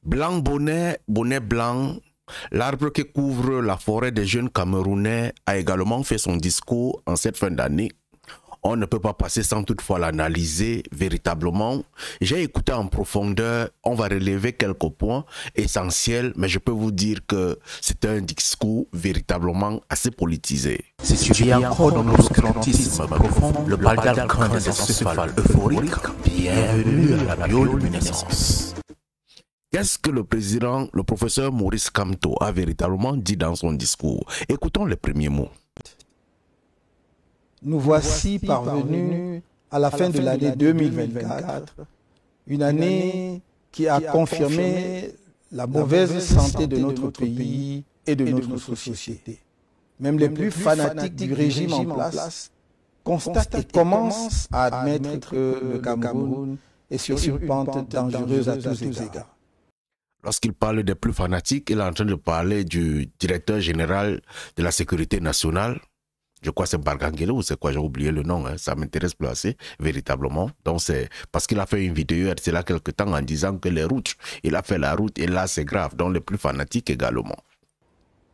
Blanc bonnet, bonnet blanc, l'arbre qui couvre la forêt des jeunes Camerounais a également fait son discours en cette fin d'année. On ne peut pas passer sans toutefois l'analyser véritablement. J'ai écouté en profondeur, on va relever quelques points essentiels, mais je peux vous dire que c'est un discours véritablement assez politisé. Si tu vis encore dans l'obscurantisme profond, le bal d'alcool des encéphales euphoriques, bienvenue à la bioluminescence. Qu'est-ce que le président, le professeur Maurice Kamto a véritablement dit dans son discours? Écoutons les premiers mots. Nous voici parvenus à la fin de l'année 2024, une année qui a confirmé la mauvaise santé de notre pays et de notre société. Même les plus fanatiques du régime en place constatent et commencent à admettre que le Cameroun est sur une pente dangereuse à tous égards. Lorsqu'il parle des plus fanatiques, il est en train de parler du directeur général de la sécurité nationale. Je crois que c'est Bargangele ou c'est quoi, j'ai oublié le nom, hein. Ça m'intéresse plus assez, véritablement. Donc c'est parce qu'il a fait une vidéo, c'est là quelque temps, en disant que les routes, il a fait la route et là c'est grave. Donc les plus fanatiques également.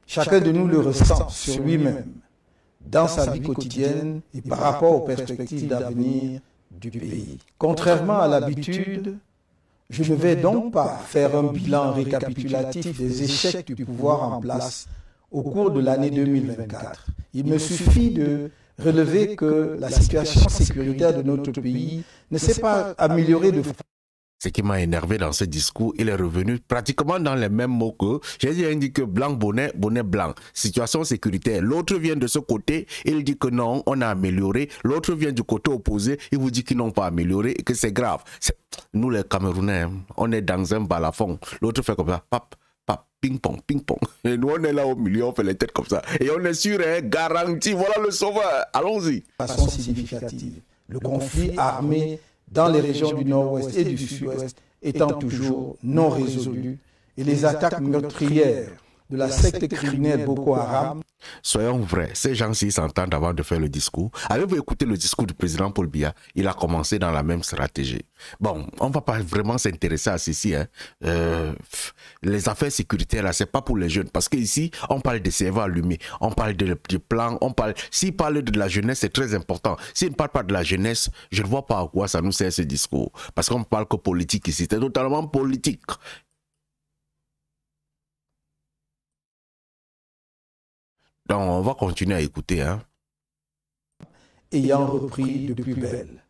Chacun de nous le ressent sur lui-même, dans sa vie quotidienne et par rapport aux perspectives d'avenir du pays. Contrairement à l'habitude, je ne vais donc pas faire un bilan récapitulatif des échecs du pouvoir en place au cours de l'année 2024. Il me suffit de relever que la situation sécuritaire de notre pays ne s'est pas améliorée de façon. Ce qui m'a énervé dans ce discours, il est revenu pratiquement dans les mêmes mots que j'ai dit que blanc bonnet, bonnet blanc. Situation sécuritaire. L'autre vient de ce côté, il dit que non, on a amélioré. L'autre vient du côté opposé, il vous dit qu'ils n'ont pas amélioré et que c'est grave. Nous les Camerounais, on est dans un balafon. L'autre fait comme ça, pap. Ping-pong, ping-pong. Et nous, on est là au milieu, on fait les têtes comme ça. Et on est sûr, hein, garanti, voilà le sauveur. Allons-y. De façon significative. Le conflit armé dans les régions du nord-ouest et du sud-ouest étant toujours non résolu et les attaques meurtrières de la secte criminelle Boko Haram. Soyons vrais, ces gens-ci s'entendent avant de faire le discours. Avez-vous écouté le discours du président Paul Biya? Il a commencé dans la même stratégie. Bon, on ne va pas vraiment s'intéresser à ceci. Hein. Les affaires sécuritaires, là, c'est pas pour les jeunes. Parce qu'ici, on parle de cerveau allumé, on parle de plans, on parle... S'il parle de la jeunesse, c'est très important. S'il ne parle pas de la jeunesse, je ne vois pas à quoi ça nous sert ce discours. Parce qu'on ne parle que politique ici. C'est totalement politique. Donc, on va continuer à écouter. Hein. Ayant repris de plus belle.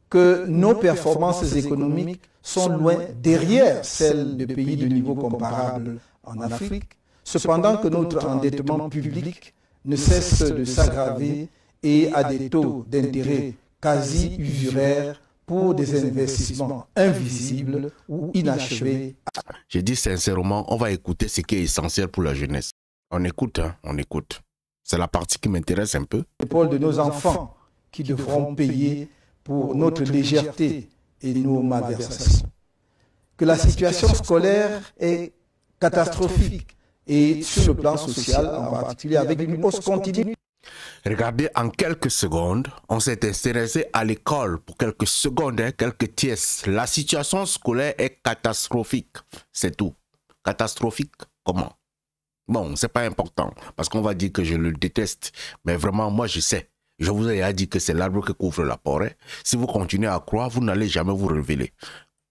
Que nos performances économiques sont loin derrière celles de pays de niveau comparable en Afrique, cependant que notre endettement public ne cesse de s'aggraver et a des taux d'intérêt quasi usuraires pour des investissements invisibles ou inachevés. Je dis sincèrement, on va écouter ce qui est essentiel pour la jeunesse. On écoute, hein, on écoute. C'est la partie qui m'intéresse un peu. L'épaule de nos enfants qui devront payer pour notre légèreté et nos malversations. Que la situation scolaire est catastrophique et sur le plan social en particulier avec une hausse continue. Regardez, en quelques secondes, on s'est intéressé à l'école pour quelques secondes, hein, quelques tiers. La situation scolaire est catastrophique, c'est tout. Catastrophique, comment? Bon, c'est pas important, parce qu'on va dire que je le déteste. Mais vraiment, moi, je sais. Je vous ai déjà dit que c'est l'arbre qui couvre la forêt. Si vous continuez à croire, vous n'allez jamais vous révéler.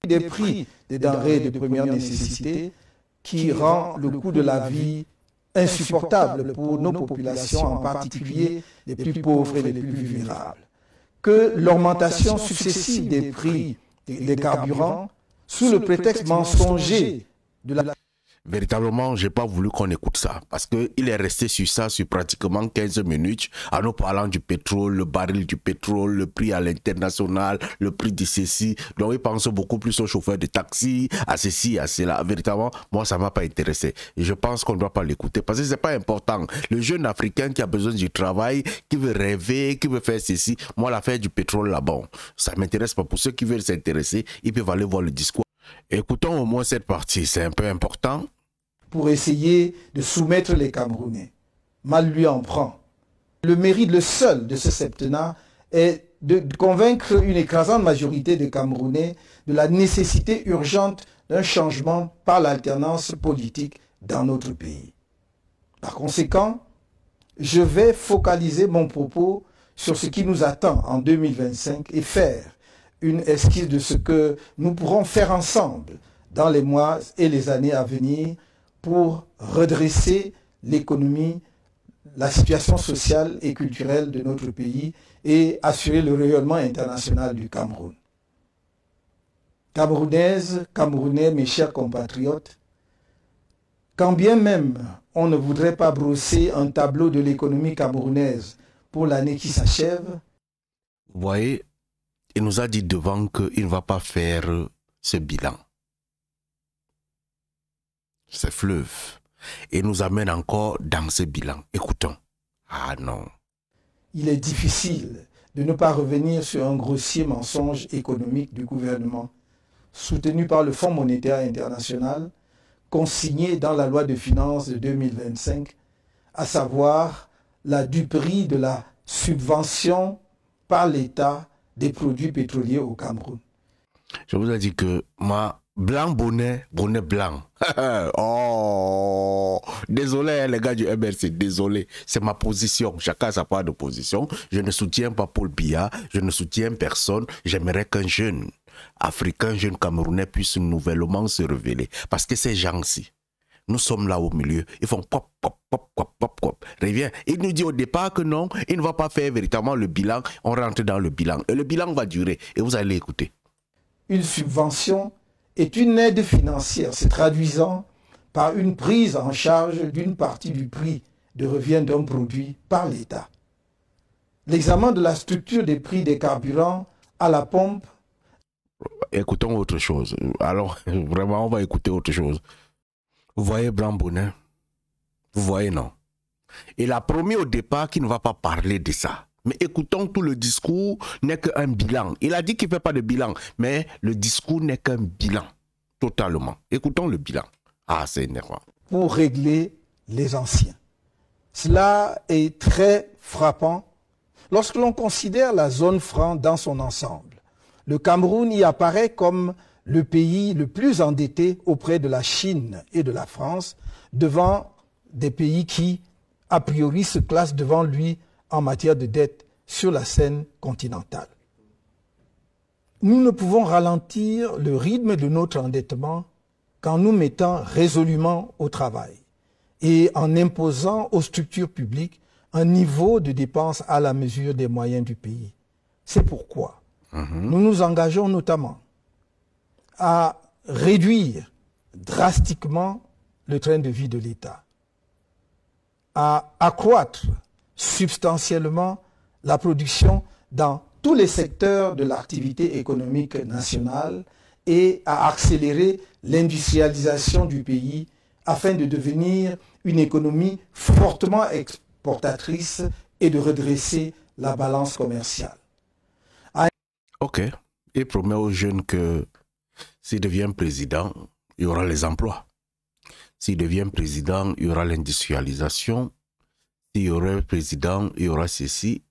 Des prix des denrées de première nécessité qui rend le coût de la vie insupportable pour nos populations, en particulier les plus pauvres et les plus vulnérables. Que l'augmentation successive des prix des carburants, sous le prétexte mensonger de la... Véritablement, je n'ai pas voulu qu'on écoute ça parce qu'il est resté sur ça sur pratiquement 15 minutes en nous parlant du pétrole, le baril du pétrole, le prix à l'international, le prix de ceci. Donc, il pense beaucoup plus aux chauffeurs de taxi, à ceci, à cela. Véritablement, moi, ça ne m'a pas intéressé. Et je pense qu'on ne doit pas l'écouter parce que ce n'est pas important. Le jeune Africain qui a besoin du travail, qui veut rêver, qui veut faire ceci, moi, l'affaire du pétrole là-bas, ça ne m'intéresse pas. Pour ceux qui veulent s'intéresser, ils peuvent aller voir le discours. Écoutons au moins cette partie, c'est un peu important. Pour essayer de soumettre les Camerounais. Mal lui en prend. Le mérite, le seul de ce septennat est de convaincre une écrasante majorité de Camerounais de la nécessité urgente d'un changement par l'alternance politique dans notre pays. Par conséquent, je vais focaliser mon propos sur ce qui nous attend en 2025 et faire une esquisse de ce que nous pourrons faire ensemble dans les mois et les années à venir pour redresser l'économie, la situation sociale et culturelle de notre pays et assurer le rayonnement international du Cameroun. Camerounaises, Camerounais, mes chers compatriotes, quand bien même on ne voudrait pas brosser un tableau de l'économie camerounaise pour l'année qui s'achève. Vous voyez, il nous a dit devant qu'il ne va pas faire ce bilan. C'est fleuve. Et nous amène encore dans ce bilan. Écoutons. Ah non. Il est difficile de ne pas revenir sur un grossier mensonge économique du gouvernement, soutenu par le Fonds monétaire international, consigné dans la loi de finances de 2025, à savoir la duperie de la subvention par l'État des produits pétroliers au Cameroun. Je vous ai dit que moi, blanc bonnet, bonnet blanc. Oh, désolé les gars du MRC, désolé. C'est ma position. Chacun a sa part de position. Je ne soutiens pas Paul Biya, je ne soutiens personne. J'aimerais qu'un jeune Africain, jeune Camerounais puisse nouvellement se révéler. Parce que ces gens-ci, nous sommes là au milieu. Ils font pop, pop, pop, pop, pop, pop. Revient. Il nous dit au départ que non, il ne va pas faire véritablement le bilan. On rentre dans le bilan. Et le bilan va durer. Et vous allez écouter. Une subvention est une aide financière se traduisant par une prise en charge d'une partie du prix de revient d'un produit par l'État. L'examen de la structure des prix des carburants à la pompe. Écoutons autre chose. Alors, vraiment, on va écouter autre chose. Vous voyez Blanc Bonnet? Vous voyez, non? Il a promis au départ qu'il ne va pas parler de ça. Mais écoutons, tout le discours n'est qu'un bilan. Il a dit qu'il ne fait pas de bilan, mais le discours n'est qu'un bilan. Totalement. Écoutons le bilan. Ah, c'est énervant. Pour régler les anciens. Cela est très frappant lorsque l'on considère la zone franc dans son ensemble. Le Cameroun y apparaît comme le pays le plus endetté auprès de la Chine et de la France, devant des pays qui, a priori, se classent devant lui en matière de dette sur la scène continentale. Nous ne pouvons ralentir le rythme de notre endettement qu'en nous mettant résolument au travail et en imposant aux structures publiques un niveau de dépenses à la mesure des moyens du pays. C'est pourquoi nous nous engageons notamment à réduire drastiquement le train de vie de l'État, à accroître substantiellement la production dans tous les secteurs de l'activité économique nationale et à accélérer l'industrialisation du pays afin de devenir une économie fortement exportatrice et de redresser la balance commerciale. Ok. Il promet aux jeunes que s'il devient président, il y aura les emplois. S'il devient président, il y aura l'industrialisation. S'il y aura président, il y aura ceci.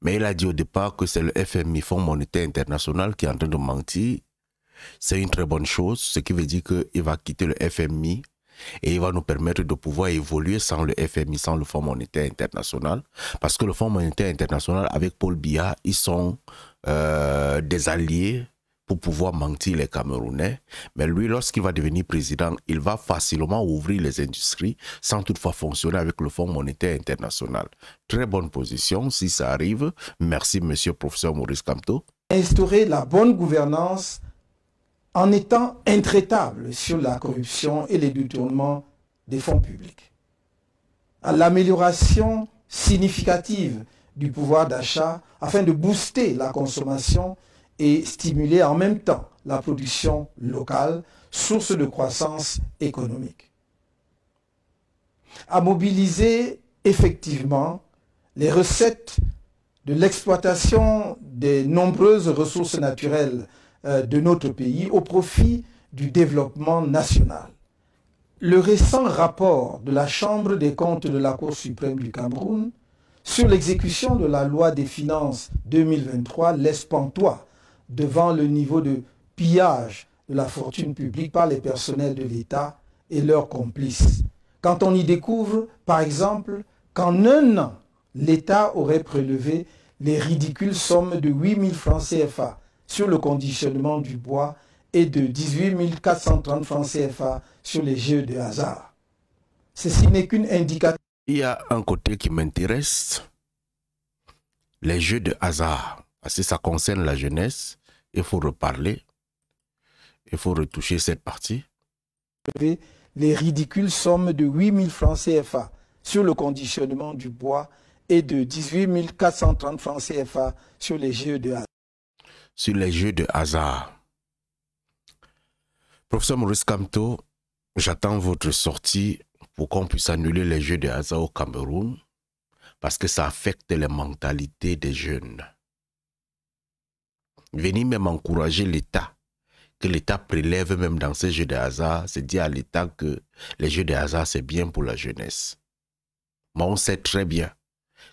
Mais il a dit au départ que c'est le FMI, Fonds monétaire international, qui est en train de mentir. C'est une très bonne chose, ce qui veut dire qu'il va quitter le FMI et il va nous permettre de pouvoir évoluer sans le FMI, sans le Fonds monétaire international. Parce que le Fonds monétaire international, avec Paul Biya, ils sont des alliés pour pouvoir mentir les Camerounais. Mais lui, lorsqu'il va devenir président, il va facilement ouvrir les industries sans toutefois fonctionner avec le Fonds monétaire international. Très bonne position, si ça arrive. Merci, monsieur professeur Maurice Kamto. Instaurer la bonne gouvernance en étant intraitable sur la corruption et les détournements des fonds publics. À l'amélioration significative du pouvoir d'achat afin de booster la consommation et stimuler en même temps la production locale, source de croissance économique. À mobiliser effectivement les recettes de l'exploitation des nombreuses ressources naturelles de notre pays au profit du développement national. Le récent rapport de la Chambre des comptes de la Cour suprême du Cameroun sur l'exécution de la loi des finances 2023 laisse pantois devant le niveau de pillage de la fortune publique par les personnels de l'État et leurs complices. Quand on y découvre, par exemple, qu'en un an, l'État aurait prélevé les ridicules sommes de 8 000 francs CFA sur le conditionnement du bois et de 18 430 francs CFA sur les jeux de hasard. Ceci n'est qu'une indication. Il y a un côté qui m'intéresse, les jeux de hasard. Parce que ça concerne la jeunesse, il faut reparler, il faut retoucher cette partie. Les ridicules sommes de 8 000 francs CFA sur le conditionnement du bois et de 18 430 francs CFA sur les jeux de hasard. Sur les jeux de hasard. Professeur Maurice Kamto, j'attends votre sortie pour qu'on puisse annuler les jeux de hasard au Cameroun parce que ça affecte les mentalités des jeunes. Venir même encourager l'État, que l'État prélève même dans ces jeux de hasard, c'est dire à l'État que les jeux de hasard c'est bien pour la jeunesse. Mais on sait très bien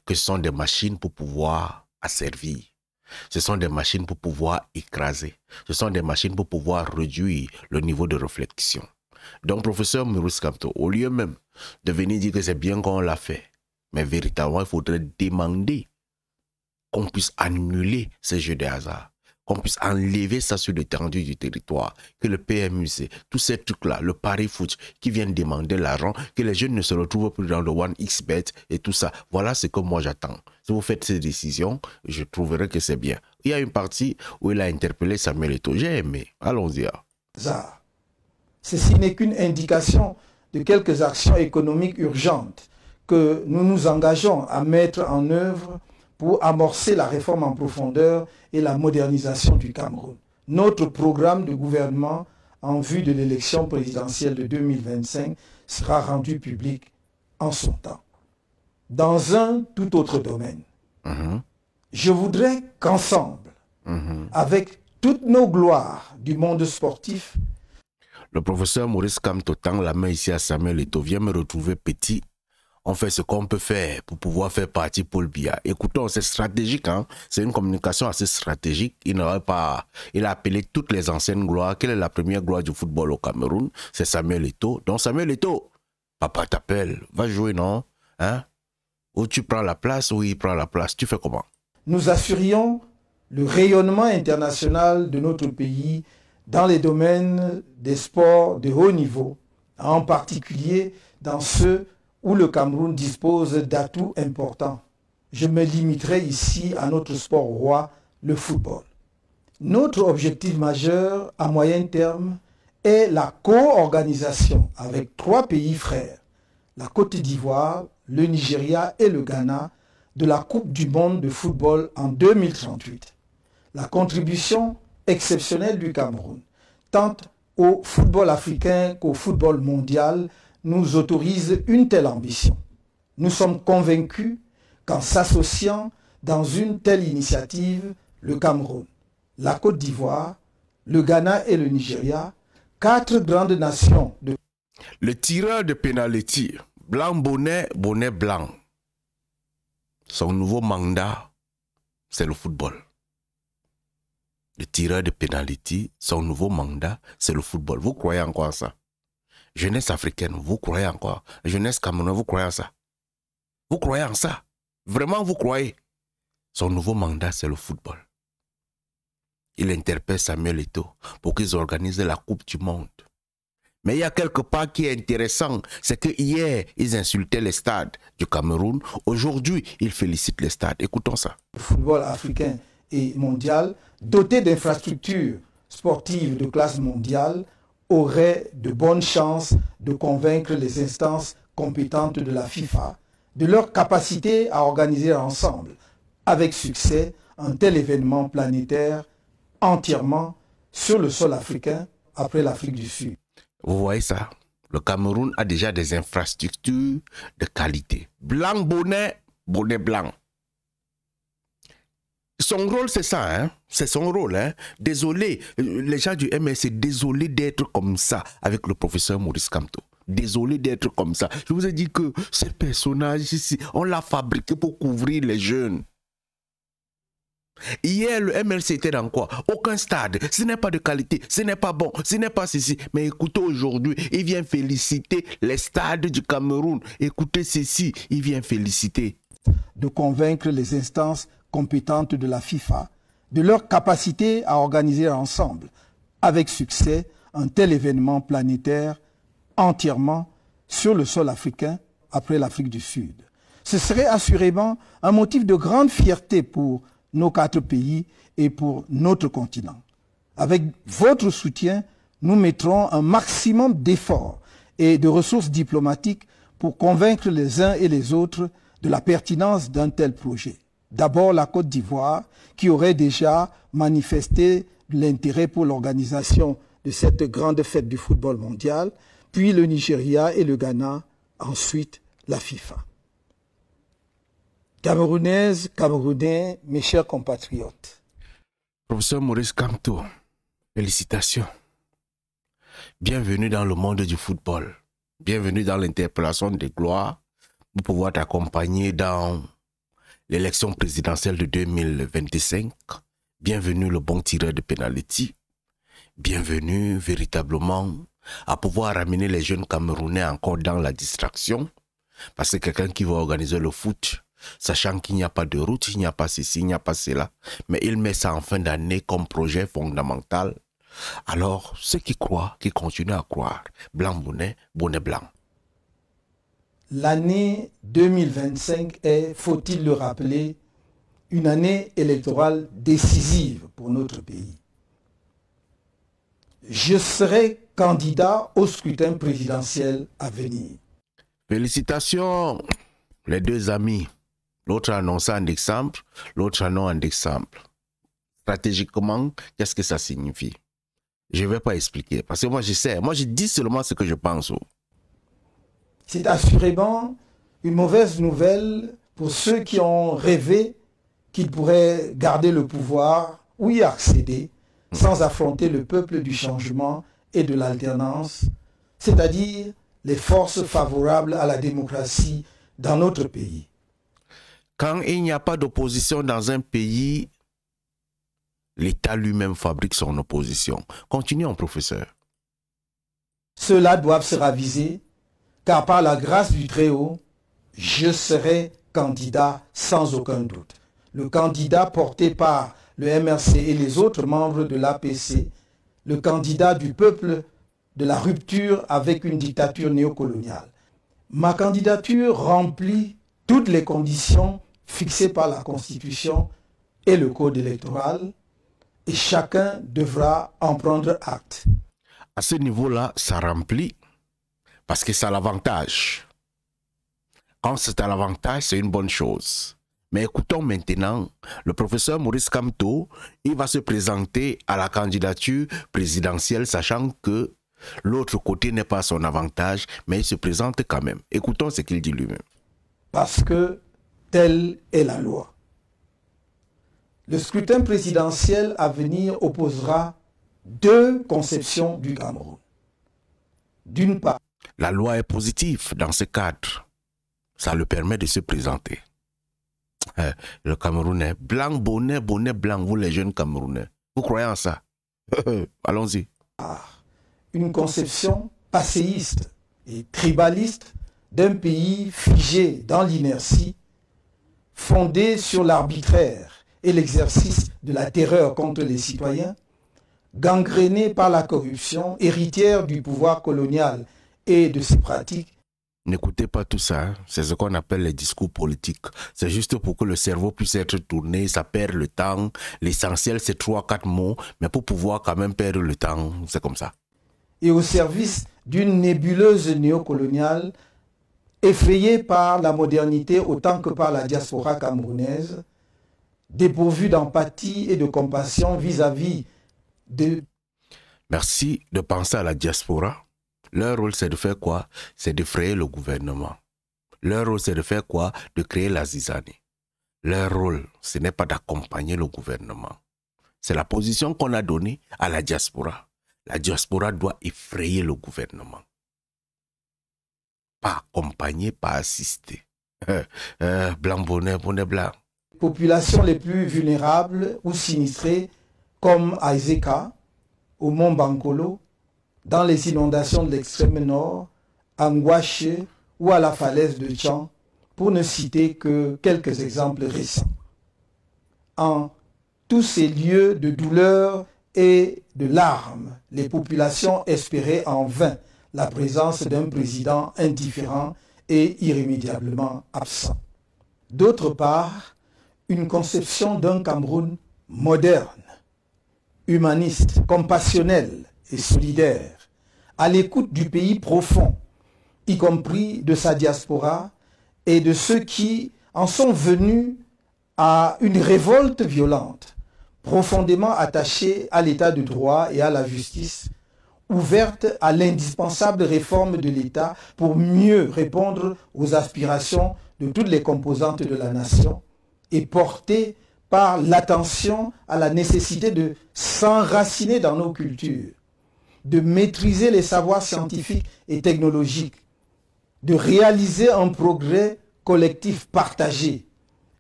que ce sont des machines pour pouvoir asservir. Ce sont des machines pour pouvoir écraser. Ce sont des machines pour pouvoir réduire le niveau de réflexion. Donc, professeur Maurice Kamto, au lieu même de venir dire que c'est bien qu'on l'a fait, mais véritablement, il faudrait demander qu'on puisse annuler ces jeux de hasard, qu'on puisse enlever ça sur l'étendue du territoire, que le PMUC, tous ces trucs-là, le pari foot, qui viennent demander l'argent, que les jeunes ne se retrouvent plus dans le 1xBet et tout ça. Voilà ce que moi j'attends. Si vous faites ces décisions, je trouverai que c'est bien. Il y a une partie où il a interpellé Samuel Eto'o. J'ai aimé. Allons-y. Ceci n'est qu'une indication de quelques actions économiques urgentes que nous nous engageons à mettre en œuvre pour amorcer la réforme en profondeur et la modernisation du Cameroun. Notre programme de gouvernement en vue de l'élection présidentielle de 2025 sera rendu public en son temps. Dans un tout autre domaine, je voudrais qu'ensemble, avec toutes nos gloires du monde sportif, le professeur Maurice Kamto tend la main ici à Samuel Eto'o. Viens me retrouver petit. On fait ce qu'on peut faire pour pouvoir faire partie Paul Biya. Écoutons, c'est stratégique, hein? C'est une communication assez stratégique. Il a appelé toutes les anciennes gloires. Quelle est la première gloire du football au Cameroun? C'est Samuel Eto'o. Donc Samuel Eto'o, papa t'appelle, va jouer, non? Hein? Ou tu prends la place, ou il prend la place. Tu fais comment? Nous assurions le rayonnement international de notre pays dans les domaines des sports de haut niveau, en particulier dans ceux où le Cameroun dispose d'atouts importants. Je me limiterai ici à notre sport roi, le football. Notre objectif majeur à moyen terme est la co-organisation avec 3 pays frères, la Côte d'Ivoire, le Nigeria et le Ghana, de la Coupe du monde de football en 2038. La contribution exceptionnelle du Cameroun, tant au football africain qu'au football mondial, nous autorise une telle ambition. Nous sommes convaincus qu'en s'associant dans une telle initiative, le Cameroun, la Côte d'Ivoire, le Ghana et le Nigeria, 4 grandes nations de... Le tireur de pénalty, blanc bonnet, bonnet blanc. Son nouveau mandat, c'est le football. Le tireur de pénalty, son nouveau mandat, c'est le football. Vous croyez encore en ça? Jeunesse africaine, vous croyez encore? Jeunesse camerounaise, vous croyez en ça? Vous croyez en ça? Vraiment, vous croyez? Son nouveau mandat, c'est le football. Il interpelle Samuel Eto'o pour qu'ils organisent la Coupe du Monde. Mais il y a quelque part qui est intéressant, c'est que hier, ils insultaient les stades du Cameroun. Aujourd'hui, ils félicitent les stades. Écoutons ça. Le football africain et mondial, doté d'infrastructures sportives de classe mondiale, aurait de bonnes chances de convaincre les instances compétentes de la FIFA de leur capacité à organiser ensemble, avec succès, un tel événement planétaire entièrement sur le sol africain après l'Afrique du Sud. Vous voyez ça? Le Cameroun a déjà des infrastructures de qualité. Blanc bonnet, bonnet blanc. Son rôle, c'est ça, hein? C'est son rôle, hein? Désolé, les gens du MSC, désolé d'être comme ça avec le professeur Maurice Kamto. Désolé d'être comme ça. Je vous ai dit que ce personnage ici, on l'a fabriqué pour couvrir les jeunes. Hier, le MLC était dans quoi? Aucun stade. Ce n'est pas de qualité, ce n'est pas bon, ce n'est pas ceci. Mais écoutez, aujourd'hui, il vient féliciter les stades du Cameroun. Écoutez ceci, il vient féliciter. De convaincre les instances compétentes de la FIFA de leur capacité à organiser ensemble, avec succès, un tel événement planétaire entièrement sur le sol africain après l'Afrique du Sud. Ce serait assurément un motif de grande fierté pour nos 4 pays et pour notre continent. Avec votre soutien, nous mettrons un maximum d'efforts et de ressources diplomatiques pour convaincre les uns et les autres de la pertinence d'un tel projet. D'abord la Côte d'Ivoire, qui aurait déjà manifesté l'intérêt pour l'organisation de cette grande fête du football mondial, puis le Nigeria et le Ghana, ensuite la FIFA. Camerounaises, Camerounais, mes chers compatriotes. Professeur Maurice Kamto, félicitations. Bienvenue dans le monde du football. Bienvenue dans l'interpellation des gloires pour pouvoir t'accompagner dans l'élection présidentielle de 2025. Bienvenue le bon tireur de penalty. Bienvenue véritablement à pouvoir ramener les jeunes Camerounais encore dans la distraction. Parce que quelqu'un qui va organiser le foot, sachant qu'il n'y a pas de route, il n'y a pas ceci, il n'y a pas cela, mais il met ça en fin d'année comme projet fondamental. Alors, ceux qui croient, qui continuent à croire, blanc bonnet, bonnet blanc. L'année 2025 est, faut-il le rappeler, une année électorale décisive pour notre pays. Je serai candidat au scrutin présidentiel à venir. Félicitations, les deux amis. L'autre a annoncé en décembre, l'autre en décembre. Stratégiquement, qu'est-ce que ça signifie? Je ne vais pas expliquer, parce que moi je sais, moi je dis seulement ce que je pense. C'est assurément une mauvaise nouvelle pour ceux qui ont rêvé qu'ils pourraient garder le pouvoir ou y accéder sans affronter le peuple du changement et de l'alternance, c'est-à-dire les forces favorables à la démocratie dans notre pays. Quand il n'y a pas d'opposition dans un pays, l'État lui-même fabrique son opposition. Continuons, professeur. Ceux-là doivent se raviser, car par la grâce du Très-Haut, je serai candidat sans aucun doute. Le candidat porté par le MRC et les autres membres de l'APC, le candidat du peuple de la rupture avec une dictature néocoloniale. Ma candidature remplit toutes les conditions fixées par la Constitution et le Code électoral, et chacun devra en prendre acte. À ce niveau-là, ça remplit, parce que ça a l'avantage. Quand c'est à l'avantage, c'est une bonne chose. Mais écoutons maintenant, le professeur Maurice Kamto, il va se présenter à la candidature présidentielle, sachant que l'autre côté n'est pas à son avantage, mais il se présente quand même. Écoutons ce qu'il dit lui-même. Parce que telle est la loi. Le scrutin présidentiel à venir opposera deux conceptions du Cameroun. D'une part, la loi est positive dans ce cadre. Ça le permet de se présenter. Le Camerounais, blanc, bonnet, bonnet blanc, vous les jeunes Camerounais. Vous croyez en ça? Allons-y. Une conception passéiste et tribaliste d'un pays figé dans l'inertie, fondé sur l'arbitraire et l'exercice de la terreur contre les citoyens, gangréné par la corruption, héritière du pouvoir colonial et de ses pratiques. N'écoutez pas tout ça, hein. C'est ce qu'on appelle les discours politiques. C'est juste pour que le cerveau puisse être tourné, ça perd le temps. L'essentiel, c'est 3-4 mots, mais pour pouvoir quand même perdre le temps, c'est comme ça. Et au service d'une nébuleuse néocoloniale, effrayée par la modernité autant que par la diaspora camerounaise, dépourvue d'empathie et de compassion vis-à-vis de... Merci de penser à la diaspora. Leur rôle, c'est de faire quoi? C'est d'effrayer le gouvernement. Leur rôle, c'est de faire quoi? De créer la zizanie. Leur rôle, ce n'est pas d'accompagner le gouvernement. C'est la position qu'on a donnée à la diaspora. La diaspora doit effrayer le gouvernement. Pas accompagner, pas assister. Blanc, bonnet, bonnet, blanc. populations les plus vulnérables ou sinistrées comme à Ezeka, au mont Bankolo, dans les inondations de l'extrême nord, à Ngouaché ou à la falaise de Tchan, pour ne citer que quelques exemples récents. En tous ces lieux de douleur et de larmes, les populations espéraient en vain la présence d'un président indifférent et irrémédiablement absent. D'autre part, une conception d'un Cameroun moderne, humaniste, compassionnel et solidaire, à l'écoute du pays profond, y compris de sa diaspora et de ceux qui en sont venus à une révolte violente, profondément attachée à l'état de droit et à la justice, ouverte à l'indispensable réforme de l'État pour mieux répondre aux aspirations de toutes les composantes de la nation et portée par l'attention à la nécessité de s'enraciner dans nos cultures, de maîtriser les savoirs scientifiques et technologiques, de réaliser un progrès collectif partagé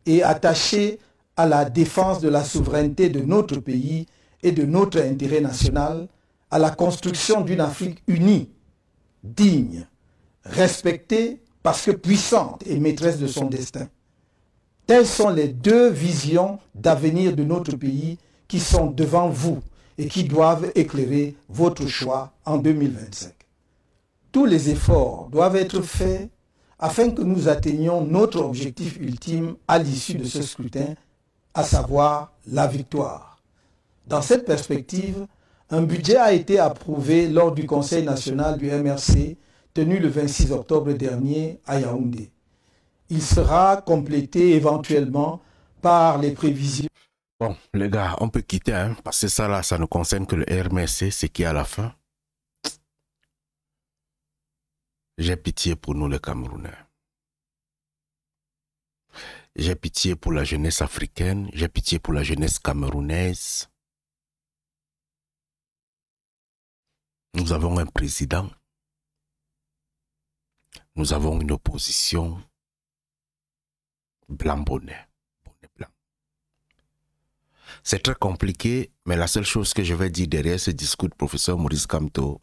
et attaché à la défense de la souveraineté de notre pays et de notre intérêt national, à la construction d'une Afrique unie, digne, respectée parce que puissante et maîtresse de son destin. Telles sont les deux visions d'avenir de notre pays qui sont devant vous et qui doivent éclairer votre choix en 2025. Tous les efforts doivent être faits afin que nous atteignions notre objectif ultime à l'issue de ce scrutin, à savoir la victoire. Dans cette perspective, un budget a été approuvé lors du Conseil national du MRC tenu le 26 octobre dernier à Yaoundé. Il sera complété éventuellement par les prévisions. Bon, les gars, on peut quitter, hein, parce que ça là, ça ne concerne que le RMC, c'est qui à la fin. J'ai pitié pour nous les Camerounais. J'ai pitié pour la jeunesse africaine, j'ai pitié pour la jeunesse camerounaise. Nous avons un président. Nous avons une opposition blanc-bonnet. Bonnet blanc. C'est très compliqué, mais la seule chose que je vais dire derrière ce discours du professeur Maurice Kamto,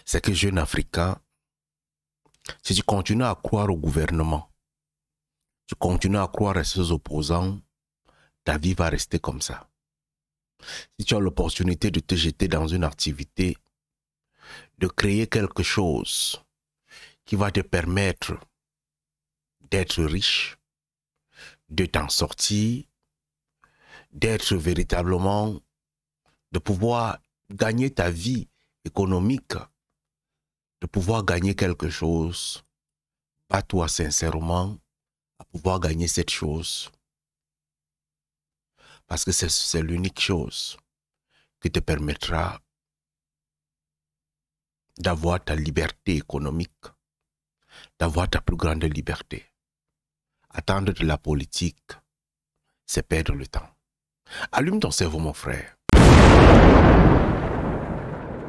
c'est que jeune Africain, si tu continues à croire au gouvernement, tu continues à croire à ses opposants, ta vie va rester comme ça. Si tu as l'opportunité de te jeter dans une activité, de créer quelque chose qui va te permettre d'être riche, de t'en sortir, d'être véritablement, de pouvoir gagner ta vie économique, de pouvoir gagner quelque chose, bats-toi sincèrement à pouvoir gagner cette chose. Parce que c'est l'unique chose qui te permettra d'avoir ta liberté économique, d'avoir ta plus grande liberté. Attendre de la politique, c'est perdre le temps. Allume ton cerveau, mon frère.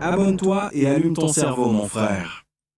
Abonne-toi et allume ton cerveau, mon frère.